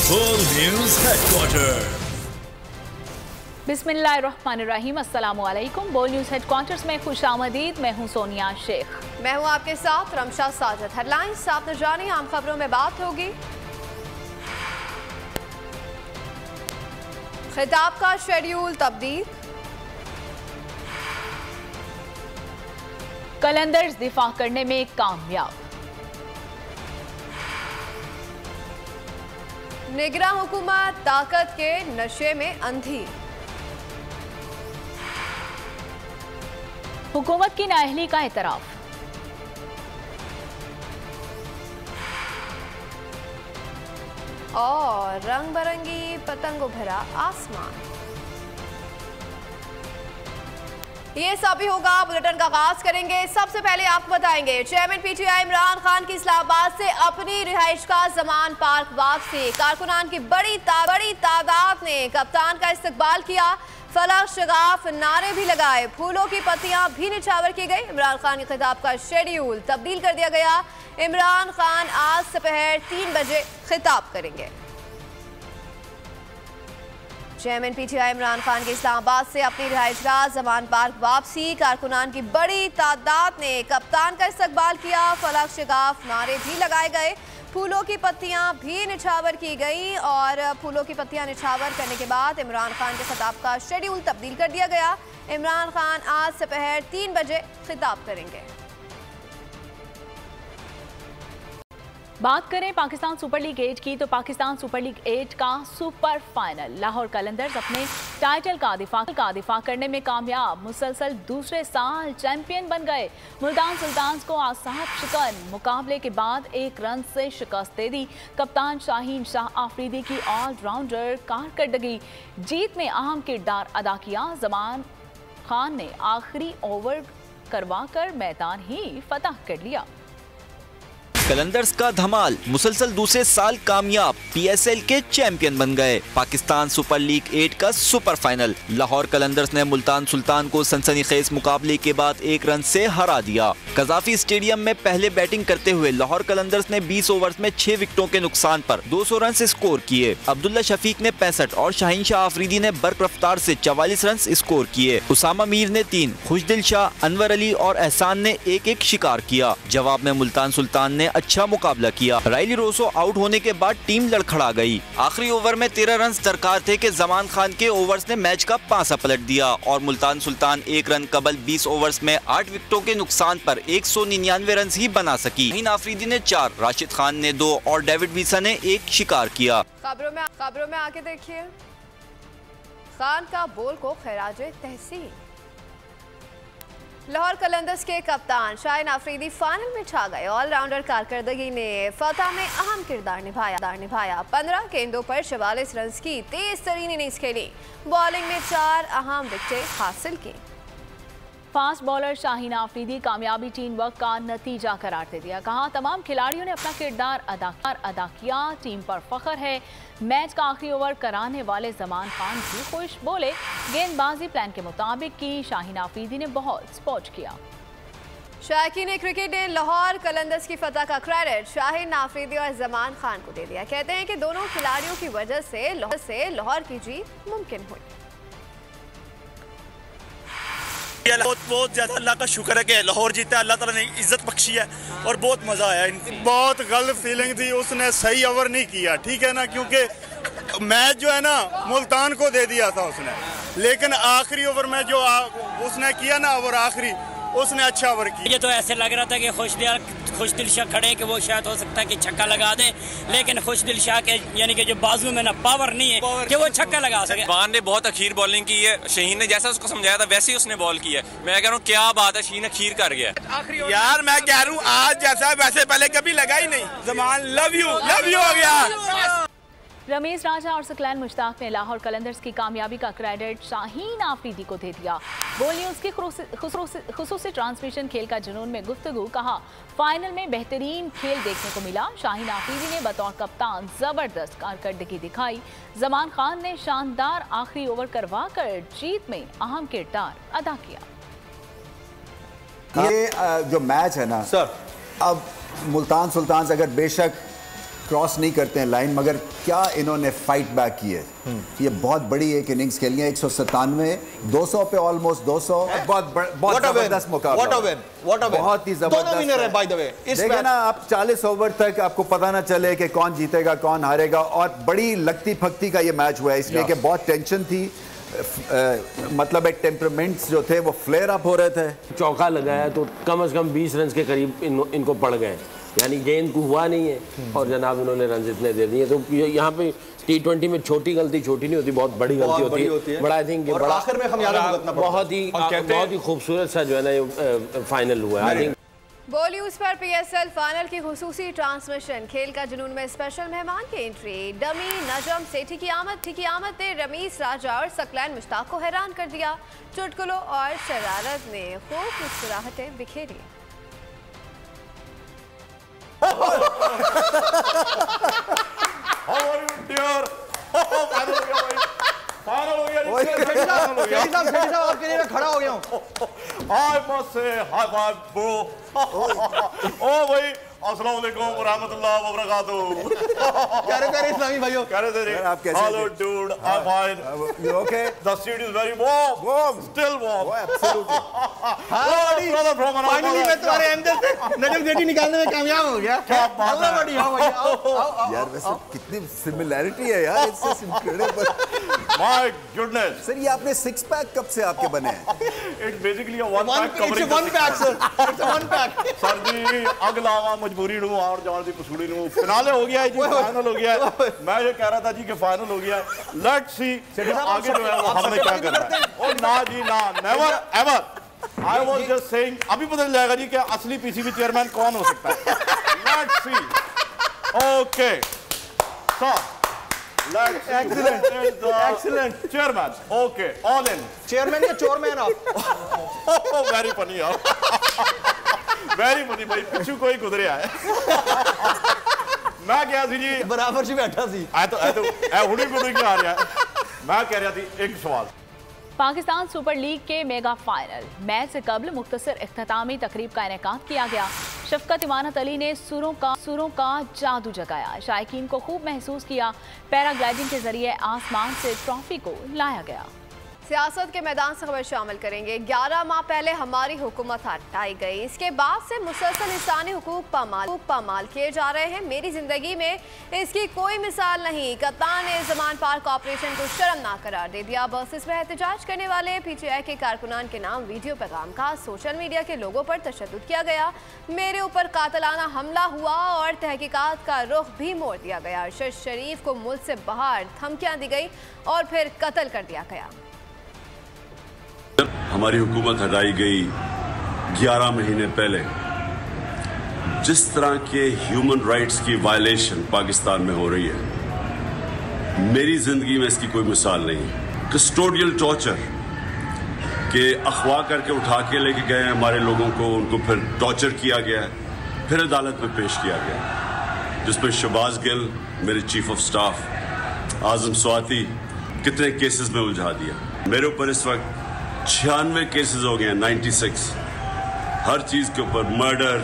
बोल news headquarter. बिस्मिल्लाहिर्रहमानिर्रहीम, अस्सलामुअलैकुम। बोल न्यूज हेडक्वार्टर्स में खुशामदीद। मैं हूं सोनिया शेख। मैं हूं आपके साथ रमशा साजिद। हेडलाइंस आपने जानी, आम खबरों में बात होगी। खिताब का शेड्यूल तब्दील, कलंदर्स दिफा करने में कामयाब, निगरां हुकूमत ताकत के नशे में अंधी, हुकूमत की नाअहली का एतराफ, और रंग बिरंगी पतंगों भरा आसमान। ये सभी होगा। बुलेटिन का आगाज करेंगे। सबसे पहले आपको बताएंगे, चेयरमैन पीटीआई इमरान खान की इस्लामाबाद से अपनी रिहाइश का जमान पार्क वापसी। कारकुनान की बड़ी तादाद ने कप्तान का इस्तकबाल किया। फलक शगाफ नारे भी लगाए, फूलों की पत्तियां भी निछावर की गई। इमरान खान के खिताब का शेड्यूल तब्दील कर दिया गया। इमरान खान आज दोपहर 3 बजे खिताब करेंगे। चेयरमैन पीटीआई इमरान खान के इस्लामाबाद से अपनी रिहाइशगाह जमान पार्क वापसी। कारकुनान की बड़ी तादाद ने कप्तान का इस्तकबाल किया। फलक शगाफ नारे भी लगाए गए, फूलों की पत्तियां भी निछावर की गई। और फूलों की पत्तियां निछावर करने के बाद इमरान खान के खिताब का शेड्यूल तब्दील कर दिया गया। इमरान खान आज दोपहर 3 बजे खिताब करेंगे। बात करें पाकिस्तान सुपर लीग 8 की, तो पाकिस्तान सुपर लीग 8 का सुपर फाइनल। लाहौर कलंदर्स अपने टाइटल का दिफा करने में कामयाब, मुसलसल दूसरे साल चैंपियन बन गए। मुल्तान सुल्तान्स को आसान शिकन मुकाबले के बाद 1 रन से शिकस्त दे दी। कप्तान शाहीन शाह आफरीदी की ऑलराउंडर कारकर्दगी जीत में अहम किरदार अदा किया। जमान खान ने आखिरी ओवर करवाकर मैदान ही फतह कर लिया। कलंदर्स का धमाल, मुसलसल दूसरे साल कामयाब, पीएसएल के चैंपियन बन गए। पाकिस्तान सुपर लीग 8 का सुपर फाइनल। लाहौर कलंदर्स ने मुल्तान सुल्तान को सनसनीखेज मुकाबले के बाद 1 रन से हरा दिया। कजाफी स्टेडियम में पहले बैटिंग करते हुए लाहौर कलंदर्स ने 20 ओवर्स में 6 विकेटों के नुकसान पर 200 रन स्कोर किए। अब्दुल्ला शफीक ने 65 और शाहीन शाह आफरीदी ने बर्क रफ्तार से 44 रन स्कोर किए। उसामा मीर ने 3, खुशदिल शाह, अनवर अली और एहसान ने 1-1 शिकार किया। जवाब में मुल्तान सुल्तान ने अच्छा मुकाबला किया। राइली रोसो आउट होने के बाद टीम लड़खड़ा गई। आखिरी ओवर में 13 रन दरकार थे कि जमान खान के ओवर्स ने मैच का पासा पलट दिया और मुल्तान सुल्तान 1 रन कबल 20 ओवर्स में 8 विकेटों के नुकसान पर 199 रन ही बना सकी। शाहीन आफरीदी ने 4, राशिद खान ने 2 और डेविड वीसा ने 1 शिकार किया। खबरों में आके देखिए, खान का बोल को खैराजे तहसीन। लाहौर कलंदर्स के कप्तान शाहीन आफरीदी फाइनल में छा गए। ऑलराउंडर कारकर्दगी ने फतह में अहम किरदार निभाया। 15 गेंदों पर 44 रन की तेज तरीन इनिंग्स खेली। बॉलिंग में 4 अहम विकेटें हासिल की। फास्ट बॉलर शाहीन आफरीदी कामयाबी टीम वर्क का नतीजा करार दे दिया। कहा, तमाम खिलाड़ियों ने अपना किरदार अदा किया, टीम पर फख्र है। मैच का आखिरी ओवर कराने वाले जमान खान भी खुश, बोले गेंदबाजी प्लान के मुताबिक की। शाहीन आफरीदी ने बहुत स्पोर्ट किया। शायकीन क्रिकेट ने लाहौर कलंदर्स की फतह का क्रेडिट शाहीन आफरीदी और जमान खान को दे दिया। कहते हैं कि दोनों खिलाड़ियों की वजह से लाहौर की जीत मुमकिन हुई। बहुत ज्यादा अल्लाह का शुक्र है कि लाहौर जीता, अल्लाह ताला ने इज्जत बख्शी है और बहुत मजा आया। बहुत गलत फीलिंग थी, उसने सही ओवर नहीं किया, ठीक है ना, क्योंकि मैच जो है ना मुल्तान को दे दिया था उसने, लेकिन आखिरी ओवर में जो उसने किया ना ओवर आखिरी, उसने अच्छा ओवर किया। ये तो ऐसे लग रहा था कि खुशदिल शाह खड़े कि वो शायद हो सकता है कि छक्का लगा दे, लेकिन खुशदिल शाह के यानी कि जो बाजू में ना पावर नहीं है कि वो छक्का लगा सके। वान ने बहुत अखीर बॉलिंग की है। शाहीन ने जैसा उसको समझाया था वैसे ही उसने बॉल किया है। मैं कह रहा हूँ क्या बात है, शाहीन अखीर कर गया यार। मैं कह रहा हूँ आज जैसा वैसे पहले कभी लगा ही नहीं। जमान लव यू हो गया। रमीज राजा और सकलैन मुश्ताक ने लाहौर कलंदर्स की कामयाबी का क्रेडिट शाहीन आफरीदी को दे दिया। बोल न्यूज की खुसूसी ट्रांसमिशन खेल का जुनून में गुफ्तगू। कहा, फाइनल में बेहतरीन खेल देखने को मिला। शाहीन आफरीदी ने बतौर कप्तान जबरदस्त कारकर्दगी दिखाई। जमान खान ने शानदार आखिरी ओवर करवाकर जीत में अहम किरदार अदा किया। ये जो मैच है ना सर, अब मुल्तान सुल्तान अगर बेशक क्रॉस नहीं करते हैं लाइन, मगर क्या इन्होंने फाइट बैक की है। ये बहुत बड़ी एक इनिंग्स खेली है, 197, 200 पे ऑलमोस्ट 200। बहुत जबरदस्त मुकाबला, बहुत ही जबरदस्त। देखिए ना, आप 40 ओवर तक आपको पता ना चले कि कौन जीतेगा कौन हारेगा, और बड़ी लगती फकती का ये मैच हुआ है, इसलिए कि बहुत टेंशन थी। मतलब एक टेम्परामेंट्स जो थे वो फ्लेयर अप हो रहे थे। चौका लगाया तो कम से कम 20 रन के करीब इनको पड़ गए, यानी गेंद को हुआ नहीं है और जनाब इन्होंने रन इतने दे दिए। तो यहाँ पे T20 में छोटी गलती छोटी नहीं होती, बहुत बड़ी गलती होती है। बड़ा आई थिंक बहुत ही खूबसूरत सा जो है ना ये फाइनल हुआ है। आई थिंक बॉल न्यूज पर PSL फाइनल की खुसूसी ट्रांसमिशन। खेल का जुनून में स्पेशल मेहमान की एंट्री। डमी नजम सेठी की आमद ने रमीज राजा और सकलैन मुश्ताक को हैरान कर दिया। चुटकुलों और शरारत ने खूब मुस्कुराहटें बिखेरी। आपके लिए खड़ा हो गया हूँ। ओ भाई, अस्सलाम वालेकुम व रहमतुल्लाह व बरकातहू। प्यारे इस्लामी भाइयों, आप कैसे? Hello dude, I am fine. You okay? The street is very warm, still warm. Absolutely. Finally मैं तुम्हारे अंदर से नजम सेठी निकालने में कामयाब हो गया। क्या बात है यार, वैसे कितनी सिमिलैरिटी है यार इससे incredible। My goodness. सर, ये आपने 6 पैक कब से आपके बने हैं? It's basically a one pack covering. It's a one pack, sir. It's a one pack. Sir ji, अगला मजबूरी नू और जान दी पसूड़ी नू फिनाले हो गया है जी, फाइनल हो गया है। मैं ये कह रहा था जी कि फाइनल हो गया है। लेट्स सी आगे जो है वो हमने क्या करना है। और ना जी ना, never ever. I was just saying, अभी पता चल जाएगा जी कि असली पीसीबी चेयरमैन कौन हो सकता है। Let's see. Okay sir, let's excellent chairman. Okay, all in. Chairman या चोरमैन आप? Very funny यार। Very funny भाई, पिछू कोई गुजरिया है। मैं क्या सी जी, बराबर से बैठा सी। हुडी गुडी क्या आ रहा है। मैं कह रहा थी एक सवाल। पाकिस्तान सुपर लीग के मेगा फाइनल मैच से कबल मुख्तसर इख्तितामी तकरीब का इनेकाद किया गया। शफकत इमानत अली ने सुरों का जादू जगाया, शायकीन को खूब महसूस किया। पैराग्लाइडिंग के जरिए आसमान से ट्रॉफी को लाया गया। सियासत के मैदान से खबर शामिल करेंगे। 11 माह पहले हमारी हुकूमत हटाई गई, इसके बाद से मुसलसल इंसानी हुकूक पामाल किए जा रहे हैं। मेरी जिंदगी में इसकी कोई मिसाल नहीं। कप्तान ने ज़मान पार्क ऑपरेशन को शर्मनाक करार दे दिया। बसेस में एहतजाज करने वाले PTI के कारकुनान के नाम वीडियो पैगाम का सोशल मीडिया के लोगों पर तशद्दुद किया गया। मेरे ऊपर कातलाना हमला हुआ और तहकीकात का रुख भी मोड़ दिया गया। अरशद शरीफ को मुल्क से बाहर धमकियां दी गई और फिर कत्ल कर दिया गया। हमारी हुकूमत हटाई गई 11 महीने पहले, जिस तरह के ह्यूमन राइट्स की वायलेशन पाकिस्तान में हो रही है, मेरी जिंदगी में इसकी कोई मिसाल नहीं। कस्टोडियल टॉर्चर के अगवा करके उठा के लेके गए हमारे लोगों को, उनको फिर टॉर्चर किया गया, फिर अदालत में पेश किया गया, जिसमें शहबाज गिल, मेरे चीफ ऑफ स्टाफ आजम स्वाति, कितने केसेस में उलझा दिया। मेरे ऊपर इस वक्त 96 केसेस हो गए हैं, 96, हर चीज के ऊपर, मर्डर,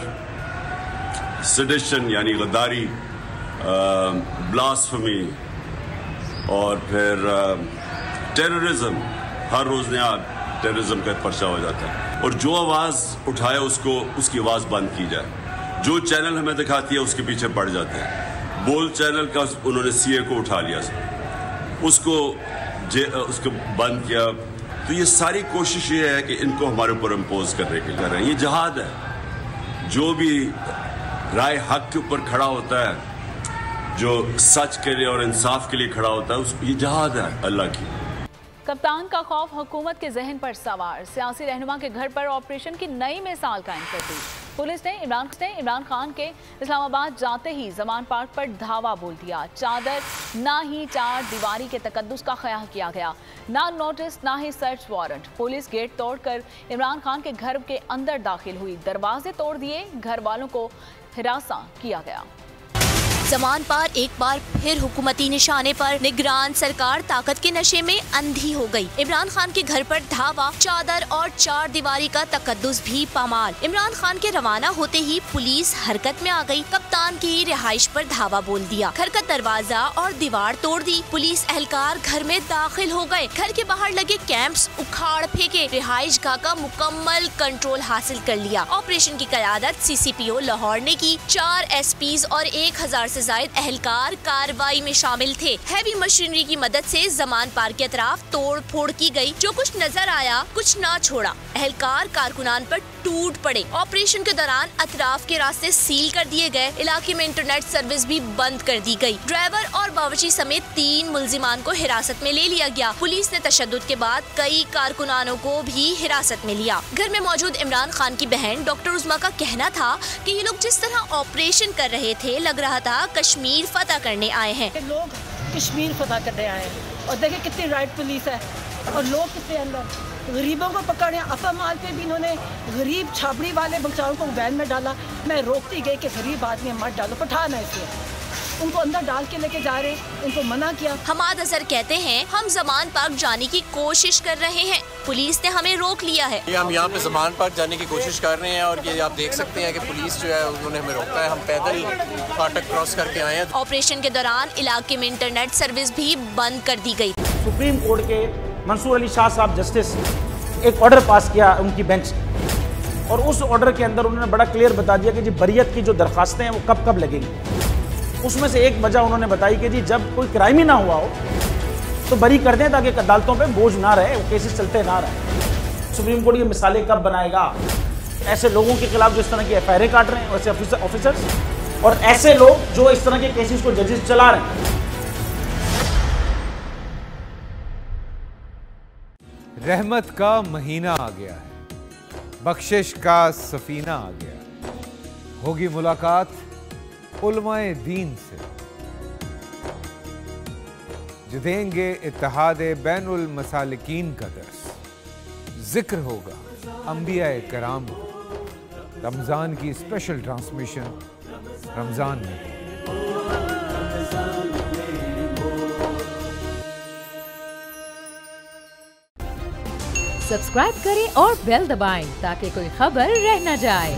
सेडिशन यानी गद्दारी, ब्लास्फेमी और फिर टेररिज्म। हर रोज नया टेररिज्म का पर्चा हो जाता है और जो आवाज उठाए उसको, उसकी आवाज बंद की जाए। जो चैनल हमें दिखाती है उसके पीछे पड़ जाते हैं। बोल चैनल का उन्होंने CA को उठा लिया, उसको बंद किया। तो ये सारी कोशिश ये है कि इनको हमारे ऊपर इम्पोज करने के लिए कर रहे हैं। ये जहाद है। जो भी राय हक के ऊपर खड़ा होता है, जो सच के लिए और इंसाफ के लिए खड़ा होता है, ये जहाद है अल्लाह की। कप्तान का खौफ हुकूमत के जहन पर सवार। सियासी रहनुमा के घर पर ऑपरेशन की नई मिसाल कायम कर दी। पुलिस ने इमरान खान के इस्लामाबाद जाते ही ज़मान पार्क पर धावा बोल दिया। चादर ना ही चार दीवारी के तकद्दुस का ख्याल किया गया, ना नोटिस ना ही सर्च वारंट। पुलिस गेट तोड़कर इमरान खान के घर के अंदर दाखिल हुई, दरवाजे तोड़ दिए, घर वालों को हिरासा किया गया। ज़मान पार एक बार फिर हुकूमती निशाने पर। निगरान सरकार ताकत के नशे में अंधी हो गई। इमरान खान के घर पर धावा, चादर और 4 दीवारी का तकद्दुस भी पामाल। इमरान खान के रवाना होते ही पुलिस हरकत में आ गई। कप्तान की रिहाइश पर धावा बोल दिया, घर का दरवाजा और दीवार तोड़ दी। पुलिस एहलकार घर में दाखिल हो गए। घर के बाहर लगे कैंप्स उखाड़ फेंके। रिहाइश गाह का मुकम्मल कंट्रोल हासिल कर लिया। ऑपरेशन की क़यादत CCPO लाहौर ने की। 4 SPs और 1000 से ज़ायद एहलकार कार्रवाई में शामिल थे। हैवी मशीनरी की मदद से ज़मान पार के अतराफ तोड़ फोड़ की गई। जो कुछ नजर आया कुछ ना छोड़ा। एहलकार कारकुनान पर टूट पड़े। ऑपरेशन के दौरान अतराफ के रास्ते सील कर दिए गए। इलाके में इंटरनेट सर्विस भी बंद कर दी गई। ड्राइवर और बावर्ची समेत 3 मुल्जिमान को हिरासत में ले लिया गया। पुलिस ने तशद्दुद के बाद कई कारकुनानों को भी हिरासत में लिया। घर में मौजूद इमरान खान की बहन डॉक्टर उज़्मा का कहना था कि ये लोग जिस तरह ऑपरेशन कर रहे थे, लग रहा था कश्मीर फतह करने आए हैं। लोग कश्मीर फतह करने आए हैं और देखिए कितनी राइट पुलिस है और लोग कितने अंदर। गरीबों को पकड़े। अफा माल पे भी इन्होंने गरीब छाबड़ी वाले बच्चों को वैन में डाला। मैं रोकती गई कि गरीब आदमी मत डालो, पठान है इसलिए उनको अंदर डाल के लेके जा रहे, उनको मना किया। हमाद अजहर कहते हैं हम ज़मान पार्क जाने की कोशिश कर रहे हैं, पुलिस ने हमें रोक लिया है। हम यहाँ पे ज़मान पार्क जाने की कोशिश कर रहे हैं और ये आप देख सकते हैं कि पुलिस जो है उन्होंने हमें रोका है। हम पैदल फाटक क्रॉस करके आए हैं। ऑपरेशन के दौरान इलाके में इंटरनेट सर्विस भी बंद कर दी गई। सुप्रीम कोर्ट के मंसूर अली शाह साहब जस्टिस एक ऑर्डर पास किया उनकी बेंच, और उस ऑर्डर के अंदर उन्होंने बड़ा क्लियर बता दिया कि जी बरियत की जो दरखास्तें हैं वो कब कब लगेंगी। उसमें से एक वजह उन्होंने बताई कि जी जब कोई क्राइम ही ना हुआ हो तो बरी कर दें ताकि अदालतों पे बोझ ना रहे, वो केसेस चलते ना रहे। सुप्रीम कोर्ट ये मिसालें कब बनाएगा ऐसे लोगों के खिलाफ जो इस तरह की FIR काट रहे हैं, वैसे ऑफिसर्स, और ऐसे लोग जो इस तरह के केसेस को जजेस चला रहे हैं। रहमत का महीना आ गया है, बख्शिश का सफीना आ गया। होगी मुलाकात उलमाए दीन से, जो देंगे इत्तेहादे बैनुल मसालिकीन का दर्स। जिक्र होगा अंबियाए कराम, रमज़ान की स्पेशल ट्रांसमिशन रमज़ान में। सब्सक्राइब करें और बेल दबाएं ताकि कोई खबर रह न जाए।